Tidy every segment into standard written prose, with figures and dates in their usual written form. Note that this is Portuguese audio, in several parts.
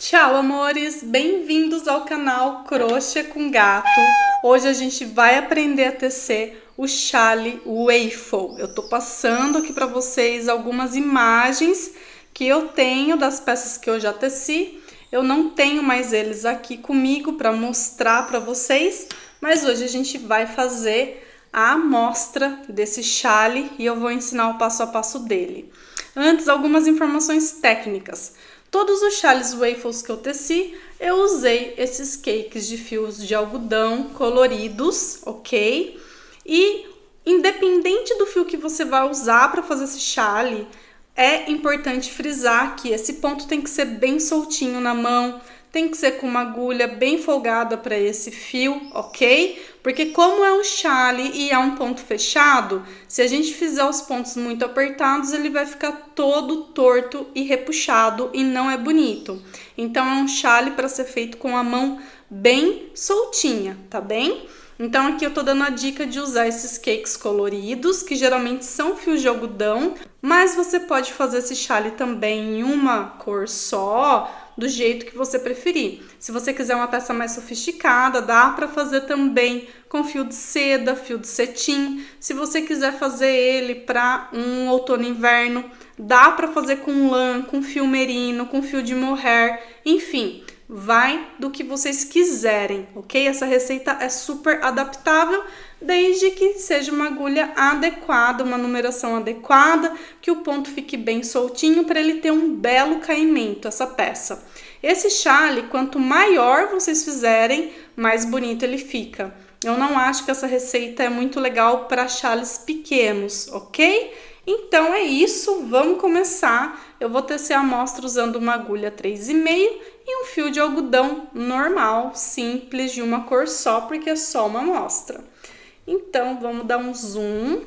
Tchau, amores! Bem-vindos ao canal Crochê com Gato. Hoje a gente vai aprender a tecer o chale waffle. Eu tô passando aqui para vocês algumas imagens que eu tenho das peças que eu já teci. Eu não tenho mais eles aqui comigo para mostrar para vocês, mas hoje a gente vai fazer a amostra desse chale e eu vou ensinar o passo a passo dele. Antes, algumas informações técnicas. Todos os chales waffles que eu teci, eu usei esses cakes de fios de algodão coloridos, ok? E independente do fio que você vai usar para fazer esse chale, é importante frisar que esse ponto tem que ser bem soltinho na mão, tem que ser com uma agulha bem folgada para esse fio, ok? Porque como é um chale e é um ponto fechado, se a gente fizer os pontos muito apertados, ele vai ficar todo torto e repuxado e não é bonito. Então é um chale para ser feito com a mão bem soltinha, tá bem? Então aqui eu tô dando a dica de usar esses cakes coloridos, que geralmente são fios de algodão, mas você pode fazer esse chale também em uma cor só, do jeito que você preferir. Se você quiser uma peça mais sofisticada, dá para fazer também com fio de seda, fio de cetim. Se você quiser fazer ele para um outono e inverno, dá para fazer com lã, com fio merino, com fio de mohair, enfim. Vai do que vocês quiserem, ok? Essa receita é super adaptável, desde que seja uma agulha adequada, uma numeração adequada, que o ponto fique bem soltinho para ele ter um belo caimento, essa peça. Esse chale, quanto maior vocês fizerem, mais bonito ele fica. Eu não acho que essa receita é muito legal para chales pequenos, ok? Então é isso, vamos começar. Eu vou tecer a amostra usando uma agulha 3,5 e um fio de algodão normal, simples, de uma cor só, porque é só uma amostra. Então, vamos dar um zoom.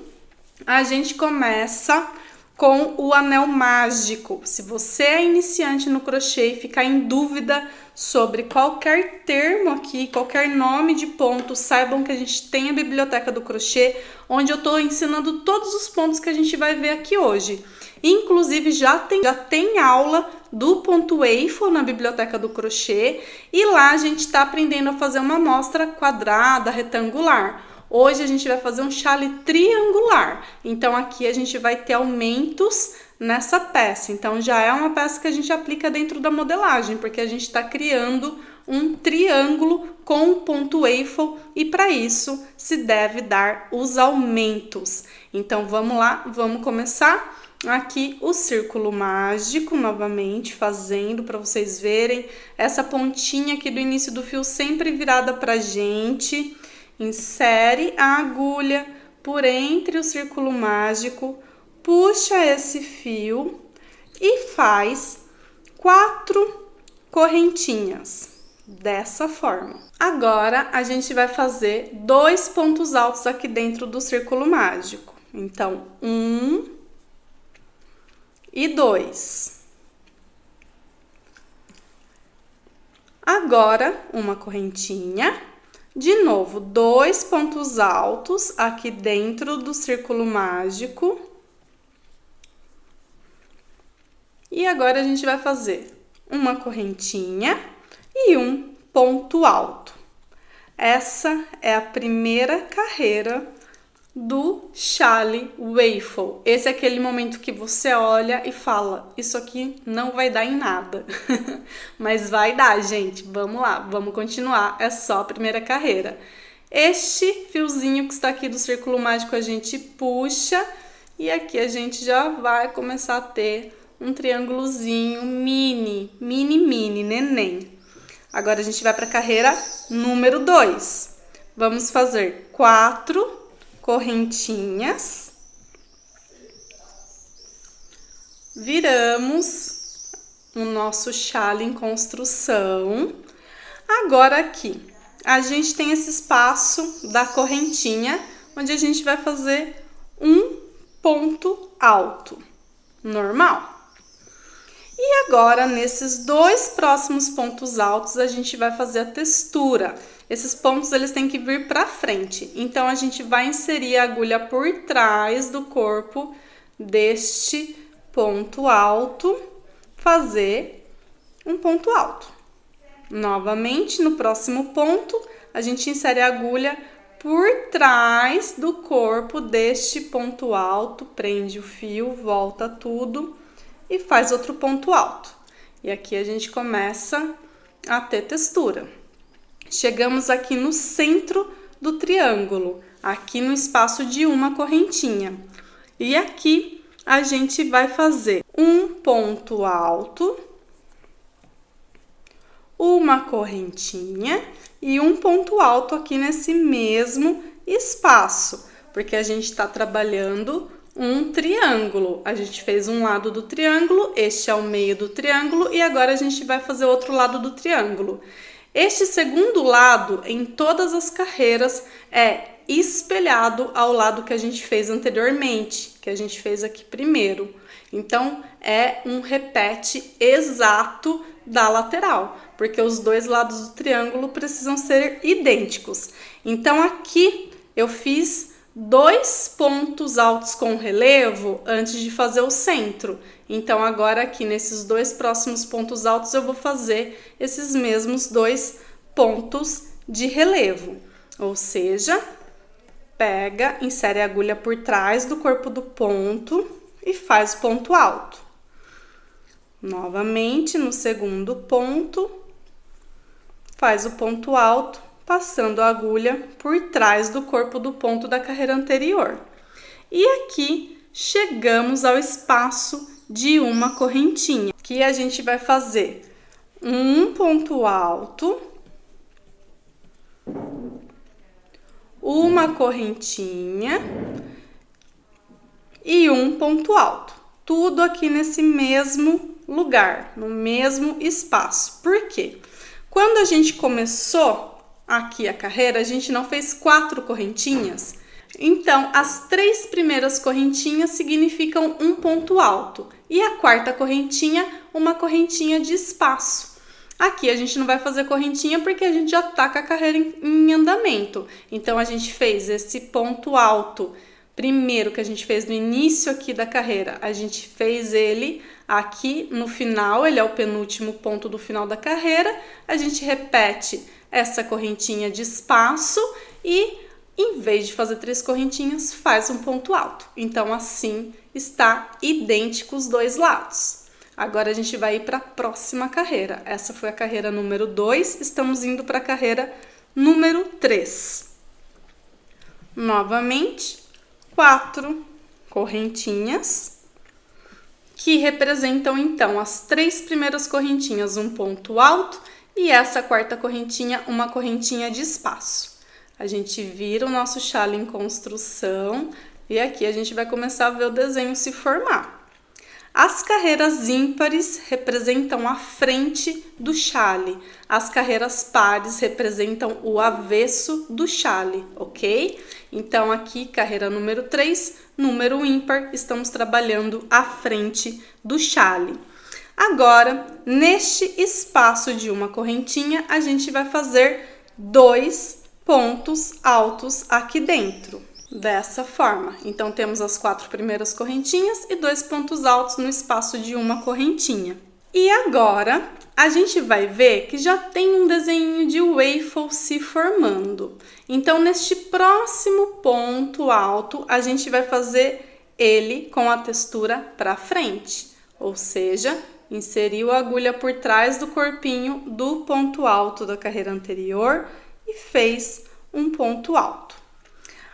A gente começa com o anel mágico. Se você é iniciante no crochê e ficar em dúvida sobre qualquer termo aqui, qualquer nome de ponto, saibam que a gente tem a biblioteca do crochê, onde eu estou ensinando todos os pontos que a gente vai ver aqui hoje. Inclusive, já tem aula do ponto waffle na biblioteca do crochê e lá a gente está aprendendo a fazer uma amostra quadrada, retangular. Hoje a gente vai fazer um chale triangular, então aqui a gente vai ter aumentos nessa peça. Então já é uma peça que a gente aplica dentro da modelagem, porque a gente está criando um triângulo com o ponto waffle e para isso se deve dar os aumentos. Então vamos lá, vamos começar. Aqui o círculo mágico, novamente, fazendo para vocês verem essa pontinha aqui do início do fio sempre virada pra gente. Insere a agulha por entre o círculo mágico, puxa esse fio e faz 4 correntinhas, dessa forma. Agora, a gente vai fazer 2 pontos altos aqui dentro do círculo mágico. Então, 1 e 2. Agora, uma correntinha. De novo, 2 pontos altos aqui dentro do círculo mágico. E agora a gente vai fazer uma correntinha e um ponto alto. Essa é a primeira carreira do chale waffle. Esse é aquele momento que você olha e fala, isso aqui não vai dar em nada. Mas vai dar, gente. Vamos lá, vamos continuar. É só a primeira carreira. Este fiozinho que está aqui do círculo mágico a gente puxa e aqui a gente já vai começar a ter um triângulozinho mini, neném. Agora a gente vai para a carreira número 2. Vamos fazer 4 correntinhas, viramos o nosso chale em construção. Agora aqui, a gente tem esse espaço da correntinha, onde a gente vai fazer um ponto alto, normal. E agora, nesses 2 próximos pontos altos, a gente vai fazer a textura. Esses pontos, eles têm que vir para frente. Então, a gente vai inserir a agulha por trás do corpo deste ponto alto, fazer um ponto alto. Novamente, no próximo ponto, a gente insere a agulha por trás do corpo deste ponto alto, prende o fio, volta tudo e faz outro ponto alto. E aqui a gente começa a ter textura. Chegamos aqui no centro do triângulo, aqui no espaço de uma correntinha. E aqui a gente vai fazer um ponto alto, uma correntinha e um ponto alto aqui nesse mesmo espaço, porque a gente está trabalhando um triângulo. A gente fez um lado do triângulo, este é o meio do triângulo e agora a gente vai fazer outro lado do triângulo. Este segundo lado, em todas as carreiras, é espelhado ao lado que a gente fez anteriormente, que a gente fez aqui primeiro. Então, é um repete exato da lateral, porque os dois lados do triângulo precisam ser idênticos. Então, aqui eu fiz 2 pontos altos com relevo antes de fazer o centro. Então, agora aqui nesses 2 próximos pontos altos eu vou fazer esses mesmos 2 pontos de relevo. Ou seja, pega, insere a agulha por trás do corpo do ponto e faz o ponto alto. Novamente, no segundo ponto, faz o ponto alto, passando a agulha por trás do corpo do ponto da carreira anterior. E aqui chegamos ao espaço de uma correntinha, que a gente vai fazer um ponto alto, uma correntinha e um ponto alto. Tudo aqui nesse mesmo lugar, no mesmo espaço. Por quê? Quando a gente começou aqui a carreira, a gente não fez 4 correntinhas. Então, as 3 primeiras correntinhas significam um ponto alto. E a quarta correntinha, uma correntinha de espaço. Aqui a gente não vai fazer correntinha porque a gente já tá com a carreira em andamento. Então, a gente fez esse ponto alto primeiro que a gente fez no início aqui da carreira. A gente fez ele aqui no final, ele é o penúltimo ponto do final da carreira. A gente repete essa correntinha de espaço e, em vez de fazer 3 correntinhas, faz um ponto alto. Então, assim, está idêntico os dois lados. Agora, a gente vai ir para a próxima carreira. Essa foi a carreira número 2, estamos indo para a carreira número 3. Novamente, 4 correntinhas, que representam, então, as 3 primeiras correntinhas, um ponto alto, e essa quarta correntinha, uma correntinha de espaço. A gente vira o nosso chale em construção e aqui a gente vai começar a ver o desenho se formar. As carreiras ímpares representam a frente do chale. As carreiras pares representam o avesso do chale, ok? Então, aqui, carreira número 3, número ímpar, estamos trabalhando a frente do chale. Agora, neste espaço de uma correntinha, a gente vai fazer 2 pontos altos aqui dentro, dessa forma. Então, temos as 4 primeiras correntinhas e 2 pontos altos no espaço de uma correntinha. E agora, a gente vai ver que já tem um desenho de waffle se formando. Então, neste próximo ponto alto, a gente vai fazer ele com a textura para frente, ou seja, inseriu a agulha por trás do corpinho do ponto alto da carreira anterior e fez um ponto alto.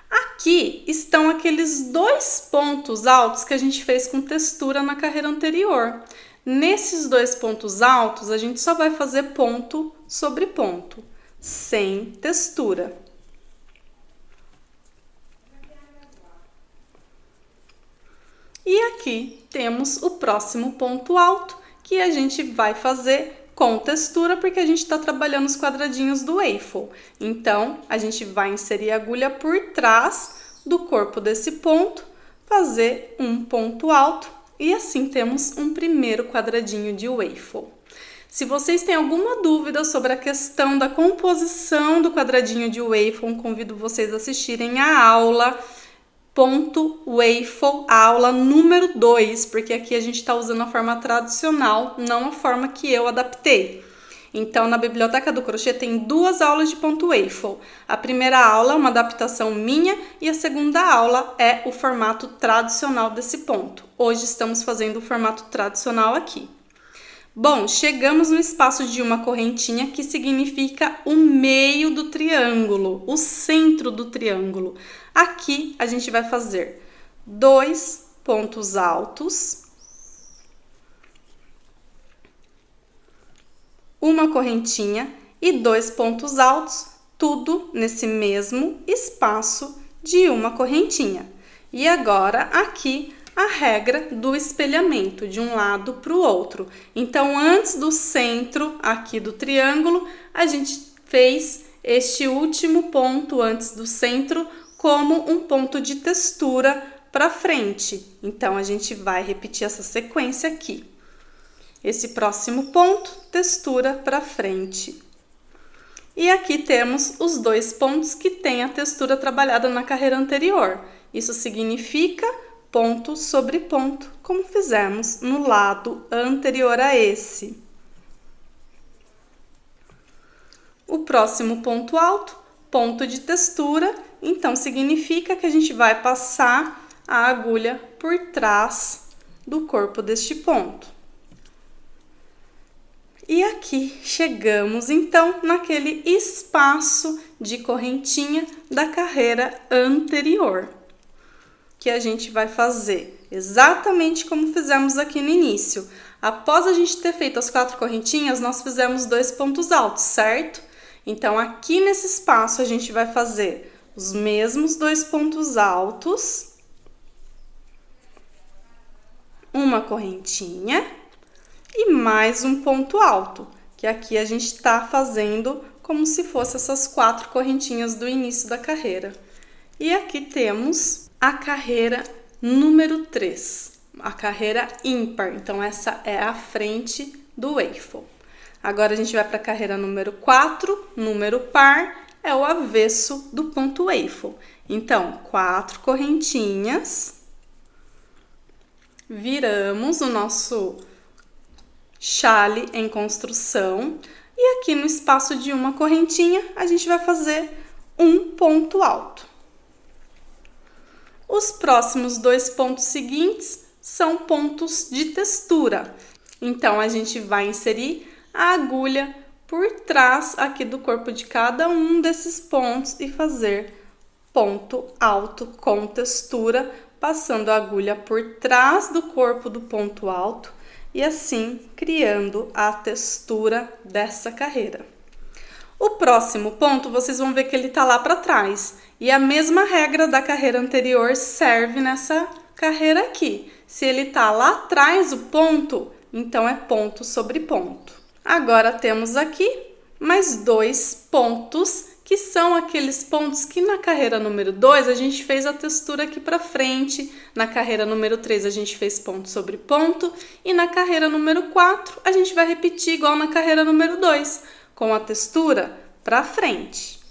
Aqui estão aqueles 2 pontos altos que a gente fez com textura na carreira anterior. Nesses 2 pontos altos, a gente só vai fazer ponto sobre ponto, sem textura. E aqui temos o próximo ponto alto, que a gente vai fazer com textura, porque a gente está trabalhando os quadradinhos do waffle. Então, a gente vai inserir a agulha por trás do corpo desse ponto, fazer um ponto alto e assim temos um primeiro quadradinho de waffle. Se vocês têm alguma dúvida sobre a questão da composição do quadradinho de waffle, convido vocês a assistirem a aula ponto waffle, a aula número 2, porque aqui a gente está usando a forma tradicional, não a forma que eu adaptei. Então, na Biblioteca do Crochê tem 2 aulas de ponto waffle. A primeira aula é uma adaptação minha e a segunda aula é o formato tradicional desse ponto. Hoje estamos fazendo o formato tradicional aqui. Bom, chegamos no espaço de uma correntinha, que significa o meio do triângulo, o centro do triângulo. Aqui a gente vai fazer 2 pontos altos, uma correntinha e 2 pontos altos, tudo nesse mesmo espaço de uma correntinha. E agora aqui a regra do espelhamento de um lado para o outro. Então, antes do centro aqui do triângulo, a gente fez este último ponto antes do centro como um ponto de textura para frente. Então, a gente vai repetir essa sequência aqui. Esse próximo ponto, textura para frente. E aqui temos os 2 pontos que têm a textura trabalhada na carreira anterior. Isso significa ponto sobre ponto, como fizemos no lado anterior a esse. O próximo ponto alto, ponto de textura, então significa que a gente vai passar a agulha por trás do corpo deste ponto. E aqui chegamos então naquele espaço de correntinha da carreira anterior, que a gente vai fazer exatamente como fizemos aqui no início. Após a gente ter feito as 4 correntinhas, nós fizemos 2 pontos altos, certo? Então, aqui nesse espaço, a gente vai fazer os mesmos 2 pontos altos, uma correntinha e mais um ponto alto, que aqui a gente está fazendo como se fosse essas 4 correntinhas do início da carreira. E aqui temos a carreira número 3, a carreira ímpar. Então, essa é a frente do waffle. Agora, a gente vai para a carreira número 4, número par, é o avesso do ponto waffle. Então, 4 correntinhas, viramos o nosso chale em construção e aqui no espaço de uma correntinha, a gente vai fazer um ponto alto. Os próximos 2 pontos seguintes são pontos de textura. Então, a gente vai inserir a agulha por trás aqui do corpo de cada um desses pontos e fazer ponto alto com textura, passando a agulha por trás do corpo do ponto alto e assim criando a textura dessa carreira. O próximo ponto, vocês vão ver que ele tá lá para trás. E a mesma regra da carreira anterior serve nessa carreira aqui. Se ele tá lá atrás o ponto, então é ponto sobre ponto. Agora temos aqui mais 2 pontos, que são aqueles pontos que na carreira número 2 a gente fez a textura aqui para frente, na carreira número 3 a gente fez ponto sobre ponto e na carreira número 4 a gente vai repetir igual na carreira número 2, com a textura para frente.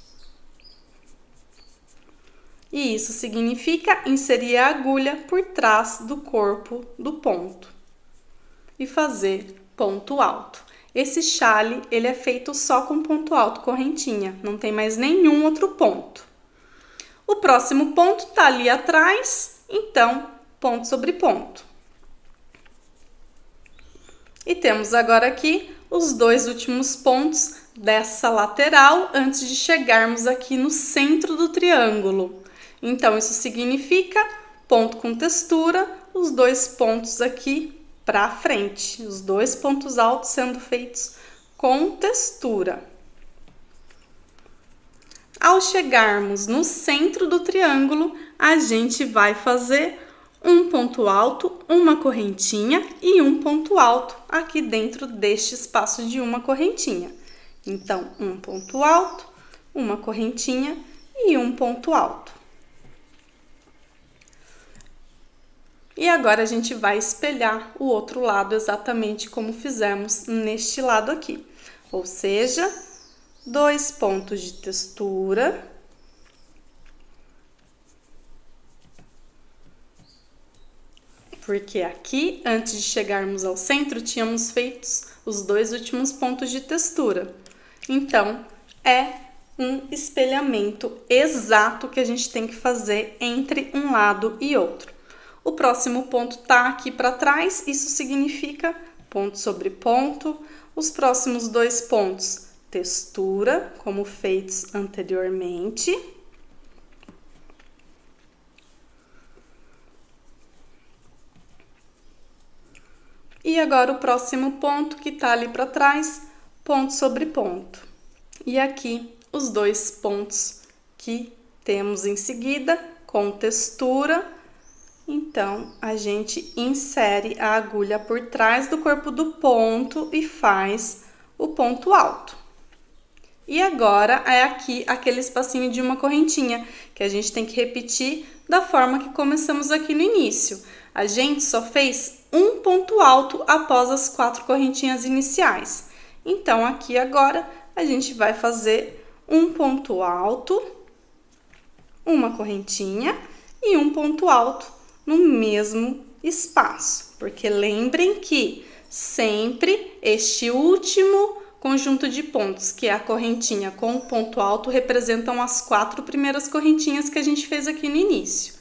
E isso significa inserir a agulha por trás do corpo do ponto e fazer ponto alto. Esse chale, ele é feito só com ponto alto, correntinha, não tem mais nenhum outro ponto. O próximo ponto tá ali atrás, então, ponto sobre ponto. E temos agora aqui os 2 últimos pontos dessa lateral antes de chegarmos aqui no centro do triângulo. Então, isso significa ponto com textura, os 2 pontos aqui para frente, os 2 pontos altos sendo feitos com textura. Ao chegarmos no centro do triângulo, a gente vai fazer um ponto alto, uma correntinha e um ponto alto aqui dentro deste espaço de uma correntinha. Então, um ponto alto, uma correntinha e um ponto alto. E agora a gente vai espelhar o outro lado exatamente como fizemos neste lado aqui. Ou seja, 2 pontos de textura. Porque aqui, antes de chegarmos ao centro, tínhamos feito os 2 últimos pontos de textura. Então, é um espelhamento exato que a gente tem que fazer entre um lado e outro. O próximo ponto tá aqui para trás, isso significa ponto sobre ponto. Os próximos 2 pontos, textura, como feitos anteriormente. E agora o próximo ponto que tá ali para trás, ponto sobre ponto. E aqui os 2 pontos que temos em seguida, com textura. Então, a gente insere a agulha por trás do corpo do ponto e faz o ponto alto. E agora é aqui aquele espacinho de uma correntinha, que a gente tem que repetir da forma que começamos aqui no início. A gente só fez um ponto alto após as 4 correntinhas iniciais. Então, aqui agora, a gente vai fazer um ponto alto, uma correntinha e um ponto alto no mesmo espaço, porque lembrem que sempre este último conjunto de pontos, que é a correntinha com o ponto alto, representam as 4 primeiras correntinhas que a gente fez aqui no início.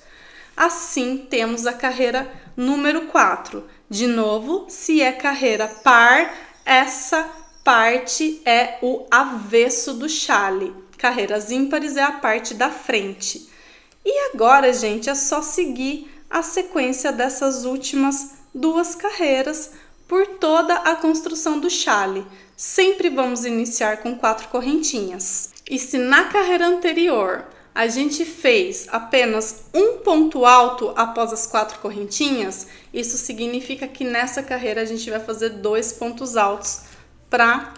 Assim, temos a carreira número 4. De novo, se é carreira par, essa parte é o avesso do chale. Carreiras ímpares é a parte da frente. E agora, gente, é só seguir a sequência dessas últimas 2 carreiras por toda a construção do chale. Sempre vamos iniciar com 4 correntinhas. E se na carreira anterior a gente fez apenas um ponto alto após as 4 correntinhas, isso significa que nessa carreira a gente vai fazer 2 pontos altos para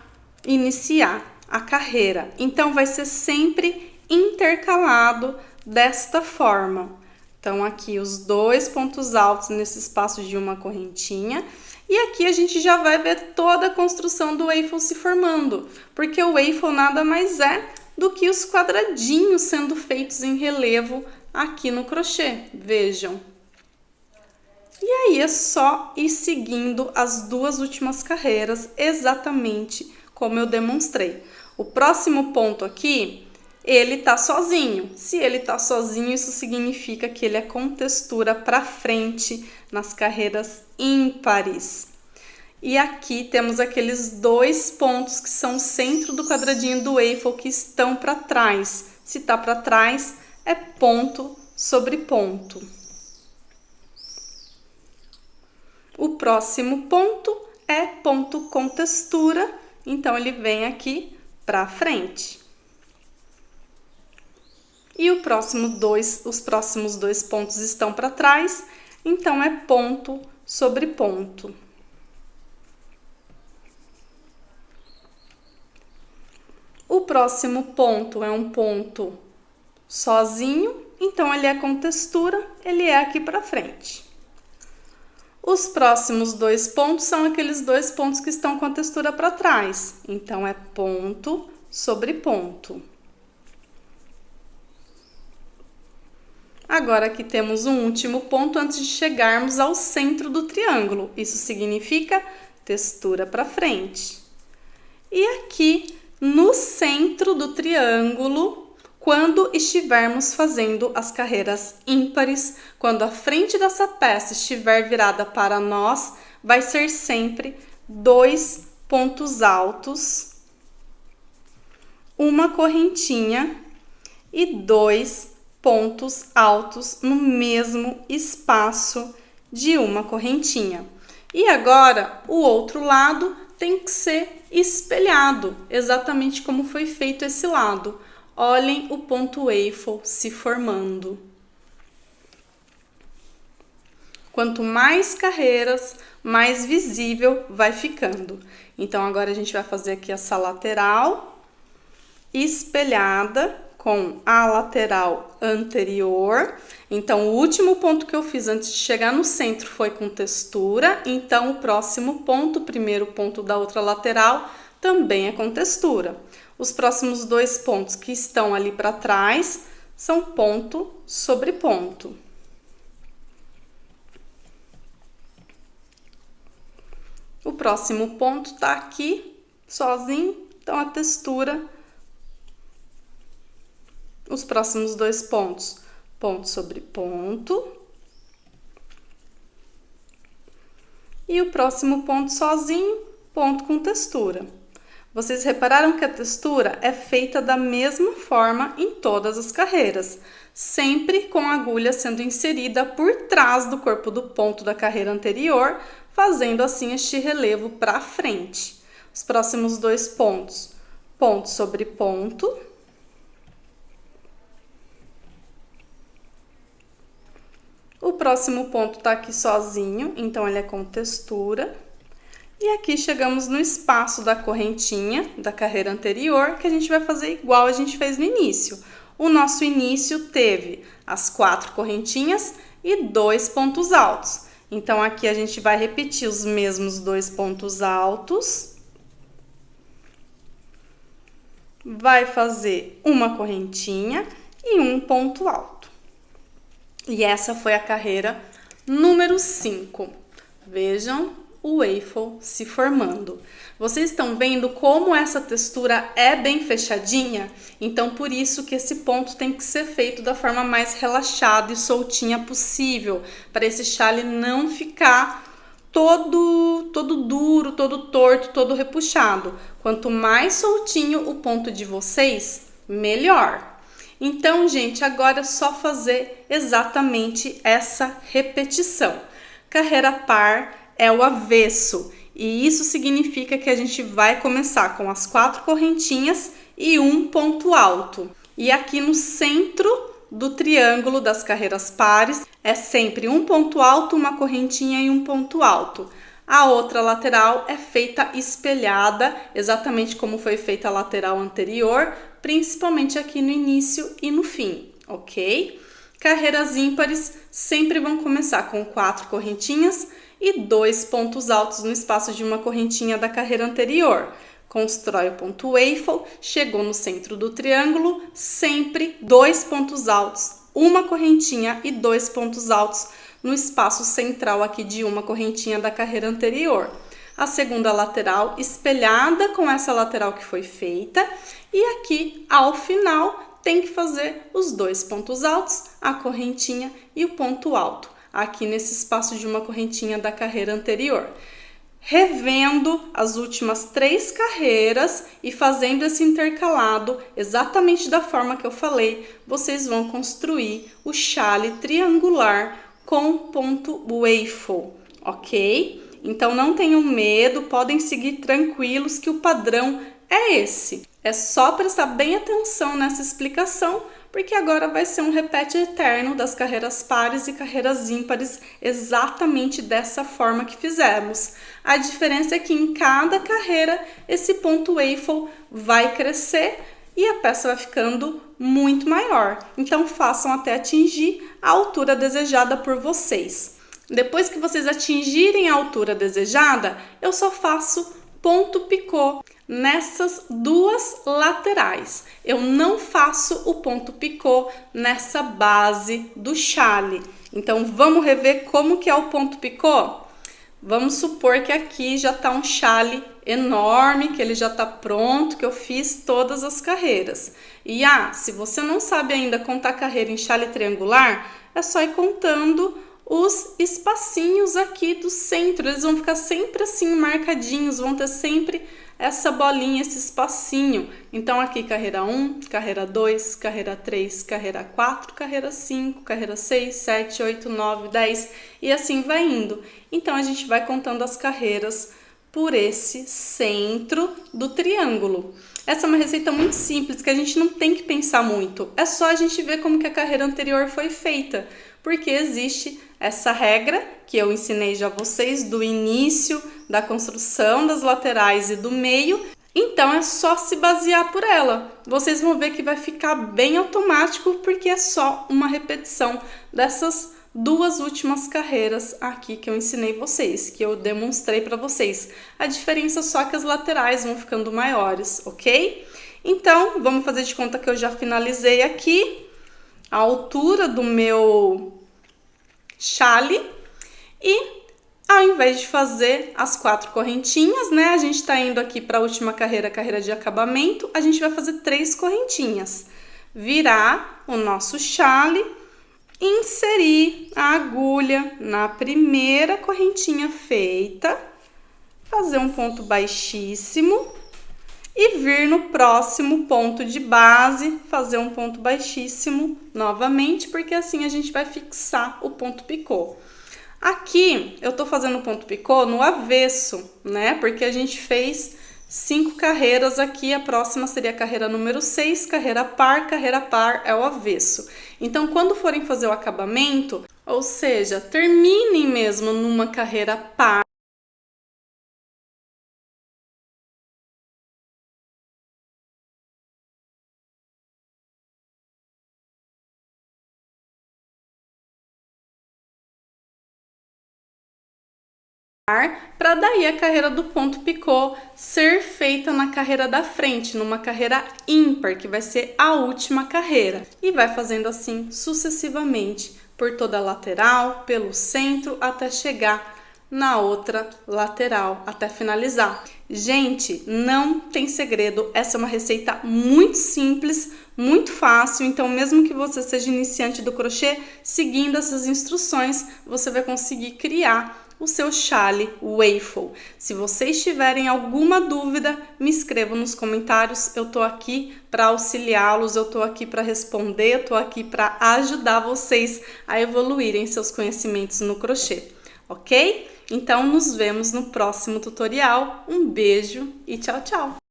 iniciar a carreira. Então, vai ser sempre intercalado desta forma. Então, aqui os 2 pontos altos nesse espaço de uma correntinha. E aqui a gente já vai ver toda a construção do waffle se formando, porque o waffle nada mais é do que os quadradinhos sendo feitos em relevo aqui no crochê, vejam. E aí é só ir seguindo as 2 últimas carreiras exatamente como eu demonstrei. O próximo ponto aqui, ele tá sozinho. Se ele tá sozinho, isso significa que ele é com textura para frente nas carreiras ímpares. E aqui temos aqueles 2 pontos que são o centro do quadradinho do waffle que estão para trás. Se tá para trás, é ponto sobre ponto. O próximo ponto é ponto com textura, então ele vem aqui para frente. E os próximos 2 pontos estão para trás, então é ponto sobre ponto. O próximo ponto é um ponto sozinho, então ele é com textura, ele é aqui para frente. Os próximos 2 pontos são aqueles 2 pontos que estão com a textura para trás, então é ponto sobre ponto. Agora aqui temos um último ponto antes de chegarmos ao centro do triângulo. Isso significa textura para frente. E aqui no centro do triângulo, quando estivermos fazendo as carreiras ímpares, quando a frente dessa peça estiver virada para nós, vai ser sempre 2 pontos altos, uma correntinha e 2 pontos altos no mesmo espaço de uma correntinha. E agora, o outro lado tem que ser espelhado, exatamente como foi feito esse lado. Olhem o ponto waffle se formando. Quanto mais carreiras, mais visível vai ficando. Então, agora a gente vai fazer aqui essa lateral espelhada com a lateral anterior. Então, o último ponto que eu fiz antes de chegar no centro foi com textura. Então, o próximo ponto, o primeiro ponto da outra lateral, também é com textura. Os próximos 2 pontos que estão ali para trás são ponto sobre ponto. O próximo ponto tá aqui, sozinho, então a textura, os próximos 2 pontos, ponto sobre ponto. E o próximo ponto sozinho, ponto com textura. Vocês repararam que a textura é feita da mesma forma em todas as carreiras, sempre com a agulha sendo inserida por trás do corpo do ponto da carreira anterior, fazendo assim este relevo para frente. Os próximos 2 pontos, ponto sobre ponto. O próximo ponto tá aqui sozinho, então ele é com textura. E aqui chegamos no espaço da correntinha da carreira anterior, que a gente vai fazer igual a gente fez no início. O nosso início teve as 4 correntinhas e 2 pontos altos. Então, aqui a gente vai repetir os mesmos 2 pontos altos. Vai fazer uma correntinha e um ponto alto. E essa foi a carreira número 5. Vejam o waffle se formando. Vocês estão vendo como essa textura é bem fechadinha? Então, por isso que esse ponto tem que ser feito da forma mais relaxada e soltinha possível, para esse chale não ficar todo duro, todo torto, todo repuxado. Quanto mais soltinho o ponto de vocês, melhor. Então, gente, agora é só fazer exatamente essa repetição. Carreira par é o avesso, e isso significa que a gente vai começar com as 4 correntinhas e um ponto alto. E aqui no centro do triângulo das carreiras pares é sempre um ponto alto, uma correntinha e um ponto alto. A outra lateral é feita espelhada, exatamente como foi feita a lateral anterior, principalmente aqui no início e no fim, ok? Carreiras ímpares sempre vão começar com 4 correntinhas e 2 pontos altos no espaço de uma correntinha da carreira anterior. Constrói o ponto waffle, chegou no centro do triângulo, sempre 2 pontos altos, uma correntinha e 2 pontos altos no espaço central aqui de uma correntinha da carreira anterior. A segunda lateral espelhada com essa lateral que foi feita, e aqui ao final tem que fazer os 2 pontos altos, a correntinha e o ponto alto, aqui nesse espaço de uma correntinha da carreira anterior. Revendo as últimas 3 carreiras e fazendo esse intercalado exatamente da forma que eu falei, vocês vão construir o chale triangular com ponto waffle, ok? Então não tenham medo, podem seguir tranquilos que o padrão é esse. É só prestar bem atenção nessa explicação, porque agora vai ser um repete eterno das carreiras pares e carreiras ímpares, exatamente dessa forma que fizemos. A diferença é que em cada carreira esse ponto waffle vai crescer e a peça vai ficando muito maior. Então façam até atingir a altura desejada por vocês. Depois que vocês atingirem a altura desejada, eu só faço ponto picô nessas 2 laterais. Eu não faço o ponto picô nessa base do chale. Então, vamos rever como que é o ponto picô? Vamos supor que aqui já tá um chale enorme, que ele já tá pronto, que eu fiz todas as carreiras. E se você não sabe ainda contar carreira em chale triangular, é só ir contando os espacinhos aqui do centro. Eles vão ficar sempre assim marcadinhos, vão ter sempre essa bolinha, esse espacinho. Então aqui carreira 1, carreira 2, carreira 3, carreira 4, carreira 5, carreira 6, 7, 8, 9, 10 e assim vai indo. Então a gente vai contando as carreiras por esse centro do triângulo. Essa é uma receita muito simples, que a gente não tem que pensar muito. É só a gente ver como que a carreira anterior foi feita, porque existe essa regra que eu ensinei já a vocês do início da construção das laterais e do meio. Então é só se basear por ela. Vocês vão ver que vai ficar bem automático, porque é só uma repetição dessas 2 últimas carreiras aqui que eu ensinei vocês, que eu demonstrei para vocês. A diferença só é que as laterais vão ficando maiores, ok? Então, vamos fazer de conta que eu já finalizei aqui a altura do meu chale e Ao invés de fazer as 4 correntinhas, né? A gente tá indo aqui para a última carreira, carreira de acabamento, a gente vai fazer 3 correntinhas. Virar o nosso chale, inserir a agulha na primeira correntinha feita, fazer um ponto baixíssimo e vir no próximo ponto de base, fazer um ponto baixíssimo novamente, porque assim a gente vai fixar o ponto picô. Aqui eu tô fazendo o ponto picô no avesso, né? Porque a gente fez 5 carreiras aqui, a próxima seria a carreira número 6, carreira par é o avesso. Então, quando forem fazer o acabamento, ou seja, terminem mesmo numa carreira par, para daí a carreira do ponto picô ser feita na carreira da frente, numa carreira ímpar, que vai ser a última carreira. E vai fazendo assim sucessivamente por toda a lateral, pelo centro, até chegar na outra lateral, até finalizar. Gente, não tem segredo, essa é uma receita muito simples, muito fácil, então mesmo que você seja iniciante do crochê, seguindo essas instruções, você vai conseguir criar o seu chale waffle. Se vocês tiverem alguma dúvida, me escrevam nos comentários, eu tô aqui para auxiliá-los, eu tô aqui para responder, eu tô aqui para ajudar vocês a evoluírem seus conhecimentos no crochê, ok? Então, nos vemos no próximo tutorial. Um beijo e tchau, tchau!